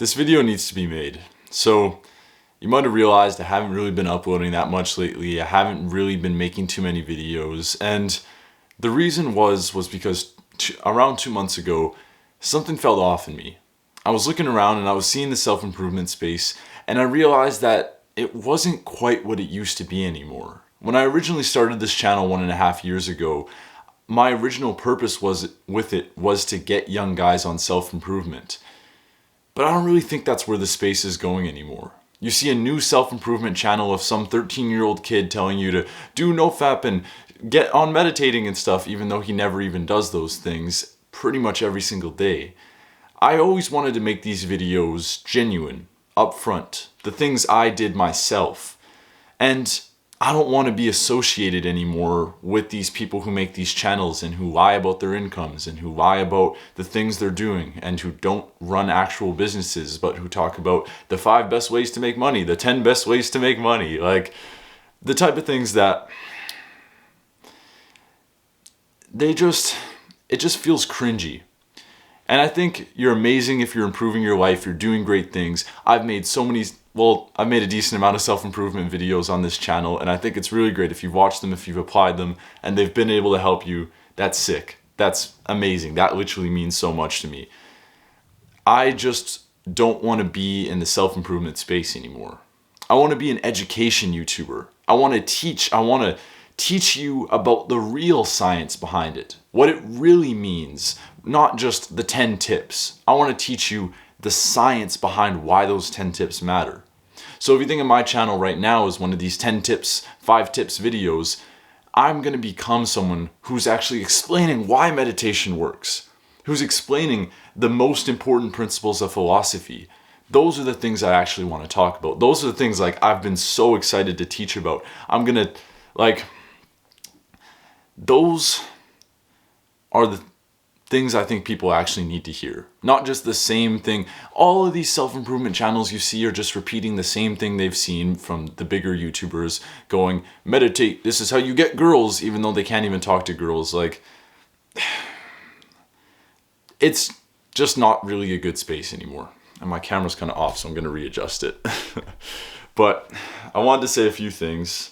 This video needs to be made. So you might have realized I haven't really been uploading that much lately. I haven't really been making too many videos. And the reason was because around 2 months ago, something fell off in me. I was looking around and I was seeing the self-improvement space, and I realized that it wasn't quite what it used to be anymore. When I originally started this channel 1.5 years ago, my original purpose was to get young guys on self-improvement. But I don't really think that's where the space is going anymore. You see a new self-improvement channel of some 13-year-old kid telling you to do nofap and get on meditating and stuff, even though he never even does those things pretty much every single day. I always wanted to make these videos genuine, upfront, the things I did myself. And I don't want to be associated anymore with these people who make these channels and who lie about their incomes and who lie about the things they're doing and who don't run actual businesses, but who talk about the 5 best ways to make money, the 10 best ways to make money, like the type of things that it just feels cringy. And I think you're amazing if you're improving your life, you're doing great things. I've made a decent amount of self-improvement videos on this channel, and I think it's really great if you've watched them, if you've applied them, and they've been able to help you. That's sick. That's amazing. That literally means so much to me. I just don't want to be in the self-improvement space anymore. I want to be an education YouTuber. I want to teach you about the real science behind it, what it really means, not just the 10 tips. I want to teach you the science behind why those 10 tips matter. So if you think of my channel right now as one of these 10 tips, 5 tips videos, I'm going to become someone who's actually explaining why meditation works, who's explaining the most important principles of philosophy. Those are the things I actually want to talk about. Those are the things I've been so excited to teach about. Those are the things I think people actually need to hear. Not just the same thing. All of these self-improvement channels you see are just repeating the same thing they've seen from the bigger YouTubers going, meditate, this is how you get girls, even though they can't even talk to girls. It's just not really a good space anymore. And my camera's kind of off, so I'm going to readjust it. But I wanted to say a few things.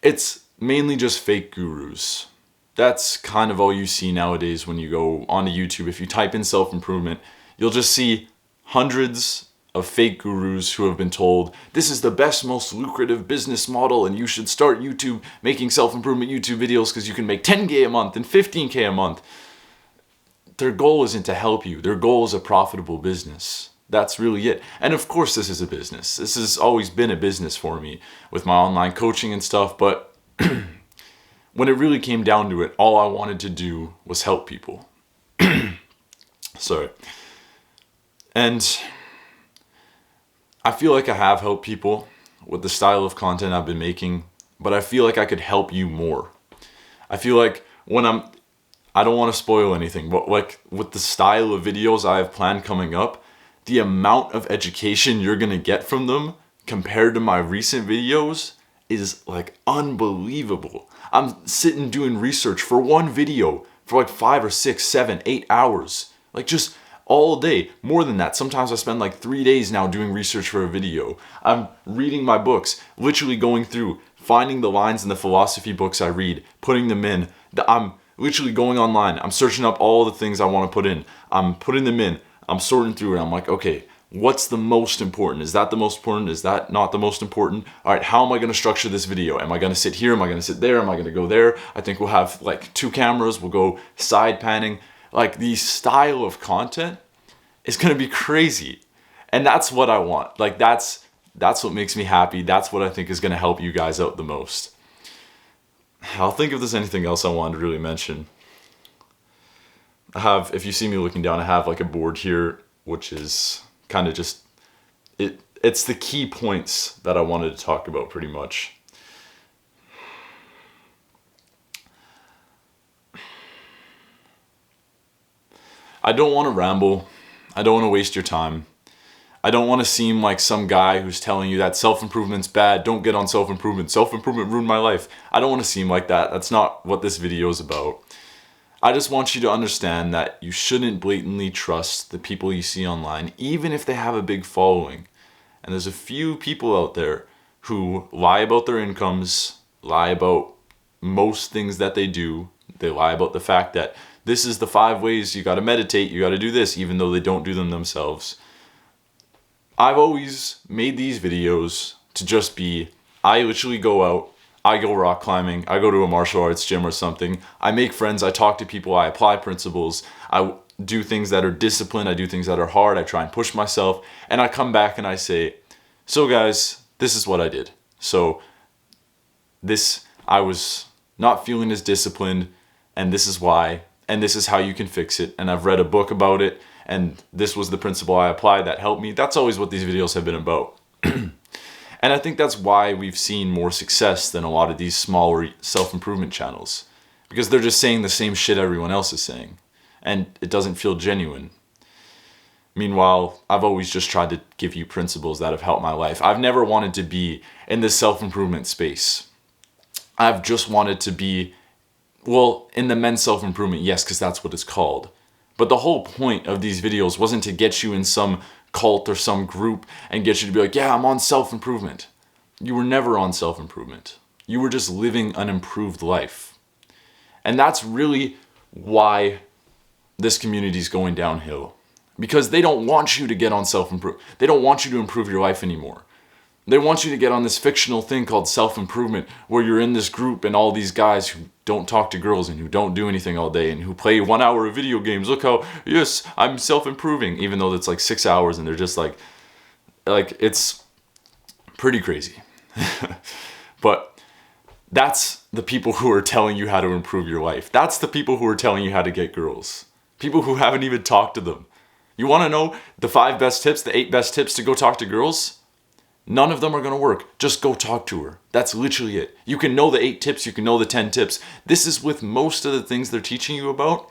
It's mainly just fake gurus. That's kind of all you see nowadays when you go onto YouTube. If you type in self-improvement, you'll just see hundreds of fake gurus who have been told, this is the best, most lucrative business model and you should start YouTube making self-improvement YouTube videos because you can make 10K a month and 15K a month. Their goal isn't to help you. Their goal is a profitable business. That's really it. And of course this is a business. This has always been a business for me with my online coaching and stuff, but when it really came down to it, all I wanted to do was help people. Sorry. And I feel like I have helped people with the style of content I've been making, but I feel like I could help you more. I feel like I don't want to spoil anything, but with the style of videos I have planned coming up, the amount of education you're going to get from them compared to my recent videos is unbelievable. I'm sitting doing research for one video for 5 or 6, 7, 8 hours. Just all day. More than that. Sometimes I spend 3 days now doing research for a video. I'm reading my books, literally going through, finding the lines in the philosophy books I read, putting them in. I'm literally going online. I'm searching up all the things I want to put in. I'm putting them in. I'm sorting through it. I'm like, okay, what's the most important? Is that the most important? Is that not the most important? All right, how am I going to structure this video? Am I going to sit here? Am I going to sit there? Am I going to go there? I think we'll have 2 cameras. We'll go side panning. The style of content is going to be crazy. And that's what I want. That's what makes me happy. That's what I think is going to help you guys out the most. I'll think if there's anything else I wanted to really mention. If you see me looking down, I have a board here, which is kind of just, it's the key points that I wanted to talk about pretty much. I don't want to ramble. I don't want to waste your time. I don't want to seem like some guy who's telling you that self-improvement's bad, don't get on self-improvement, self-improvement ruined my life. I don't want to seem like that. That's not what this video is about. I just want you to understand that you shouldn't blatantly trust the people you see online, even if they have a big following. And there's a few people out there who lie about their incomes, lie about most things that they do. They lie about the fact that this is the 5 ways you got to meditate, you got to do this, even though they don't do them themselves. I've always made these videos to just be, I literally go out, I go rock climbing, I go to a martial arts gym or something, I make friends, I talk to people, I apply principles, I do things that are disciplined, I do things that are hard, I try and push myself, and I come back and I say, so guys, this is what I did. So I was not feeling as disciplined, and this is why, and this is how you can fix it, and I've read a book about it, and this was the principle I applied that helped me. That's always what these videos have been about. And I think that's why we've seen more success than a lot of these smaller self-improvement channels. Because they're just saying the same shit everyone else is saying. And it doesn't feel genuine. Meanwhile, I've always just tried to give you principles that have helped my life. I've never wanted to be in this self-improvement space. I've just wanted to be, well, in the men's self-improvement, yes, because that's what it's called. But the whole point of these videos wasn't to get you in some cult or some group and get you to be like, yeah, I'm on self-improvement. You were never on self-improvement. You were just living an improved life. And that's really why this community is going downhill. Because they don't want you to get on self-improvement. They don't want you to improve your life anymore. They want you to get on this fictional thing called self-improvement where you're in this group and all these guys who don't talk to girls and who don't do anything all day and who play 1 hour of video games. Look how, yes, I'm self-improving, even though it's like 6 hours and they're just like it's pretty crazy. But that's the people who are telling you how to improve your life. That's the people who are telling you how to get girls. People who haven't even talked to them. You want to know the 5 best tips, the 8 best tips to go talk to girls? None of them are going to work. Just go talk to her. That's literally it. You can know the 8 tips, you can know the 10 tips. This is with most of the things they're teaching you about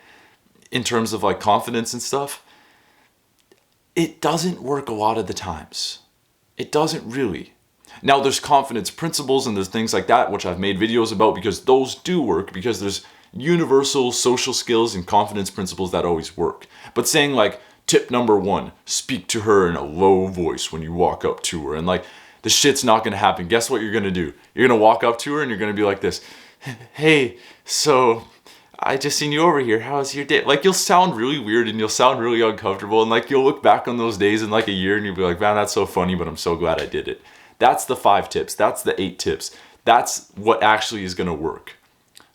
in terms of like confidence and stuff. It doesn't work a lot of the times. It doesn't really. Now there's confidence principles and there's things like that, which I've made videos about because those do work, because there's universal social skills and confidence principles that always work. But saying like, tip number 1, speak to her in a low voice when you walk up to her. And like, the shit's not going to happen. Guess what you're going to do? You're going to walk up to her and you're going to be like this. Hey, so I just seen you over here. How's your day? Like, you'll sound really weird and you'll sound really uncomfortable. And like, you'll look back on those days in like a year and you'll be like, man, that's so funny, but I'm so glad I did it. That's the 5 tips. That's the 8 tips. That's what actually is going to work.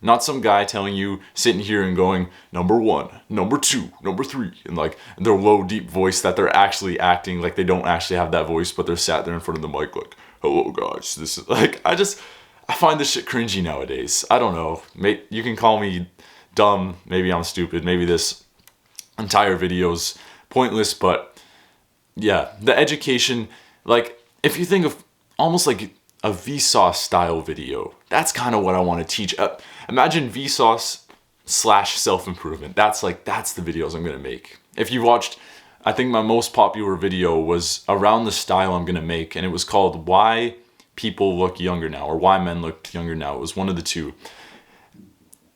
Not some guy telling you, sitting here and going, number 1, number 2, number 3, and like their low, deep voice that they're actually acting like they don't actually have that voice, but they're sat there in front of the mic like, hello guys, this is like, I find this shit cringy nowadays. I don't know. You can call me dumb, maybe I'm stupid, maybe this entire video's pointless, but yeah, the education, like, if you think of almost like a Vsauce style video, that's kind of what I want to teach. Imagine Vsauce / self-improvement. That's the videos I'm going to make. If you watched, I think my most popular video was around the style I'm going to make, and it was called Why People Look Younger Now, or Why Men Look Younger Now. It was one of the two.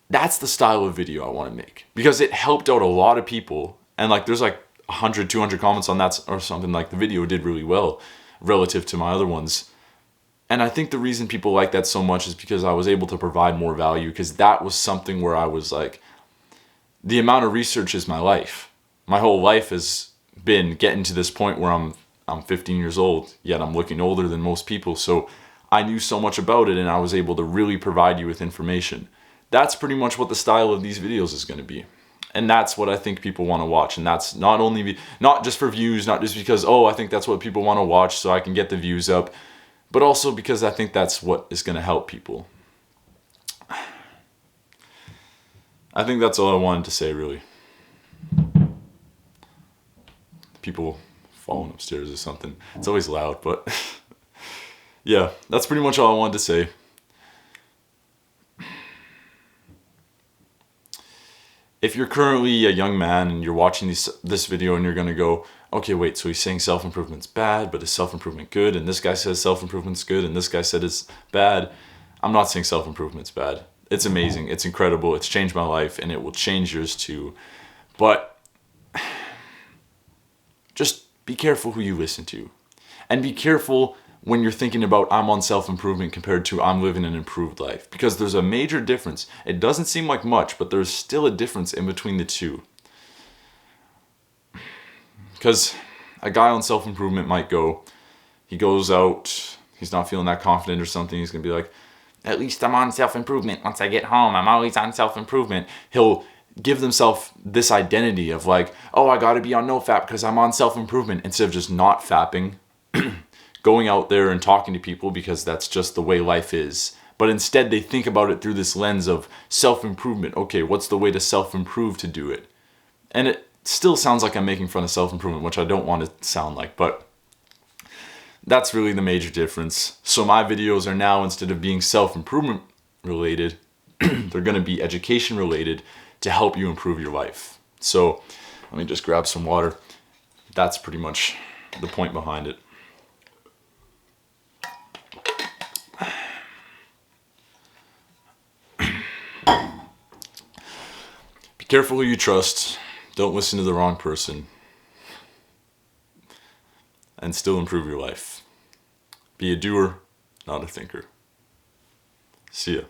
That's the style of video I want to make, because it helped out a lot of people, and like there's like 100, 200 comments on that or something. Like, the video did really well relative to my other ones. And I think the reason people like that so much is because I was able to provide more value, because that was something where I was like, the amount of research is my life. My whole life has been getting to this point where I'm 15 years old, yet I'm looking older than most people. So I knew so much about it, and I was able to really provide you with information. That's pretty much what the style of these videos is going to be. And that's what I think people want to watch. And that's not just for views, not just because, oh, I think that's what people want to watch so I can get the views up, but also because I think that's what is going to help people. I think that's all I wanted to say, really. People falling upstairs or something. It's always loud, but yeah, that's pretty much all I wanted to say. If you're currently a young man and you're watching this video and you're going to go, okay, wait, so he's saying self-improvement's bad, but is self-improvement good? And this guy says self-improvement's good, and this guy said it's bad. I'm not saying self-improvement's bad. It's amazing. It's incredible. It's changed my life, and it will change yours too. But just be careful who you listen to. And be careful when you're thinking about I'm on self-improvement compared to I'm living an improved life. Because there's a major difference. It doesn't seem like much, but there's still a difference in between the two. Because a guy on self-improvement might go, he goes out, he's not feeling that confident or something, he's going to be like, at least I'm on self-improvement. Once I get home, I'm always on self-improvement. He'll give themselves this identity of like, oh, I got to be on NoFap because I'm on self-improvement, instead of just not fapping, going out there and talking to people because that's just the way life is. But instead they think about it through this lens of self-improvement. Okay, what's the way to self-improve to do it? And it still sounds like I'm making fun of self-improvement, which I don't want to sound like, but that's really the major difference. So my videos are now, instead of being self-improvement related, they're going to be education related to help you improve your life. So let me just grab some water. That's pretty much the point behind it. Be careful who you trust. Don't listen to the wrong person. And still improve your life. Be a doer, not a thinker. See ya.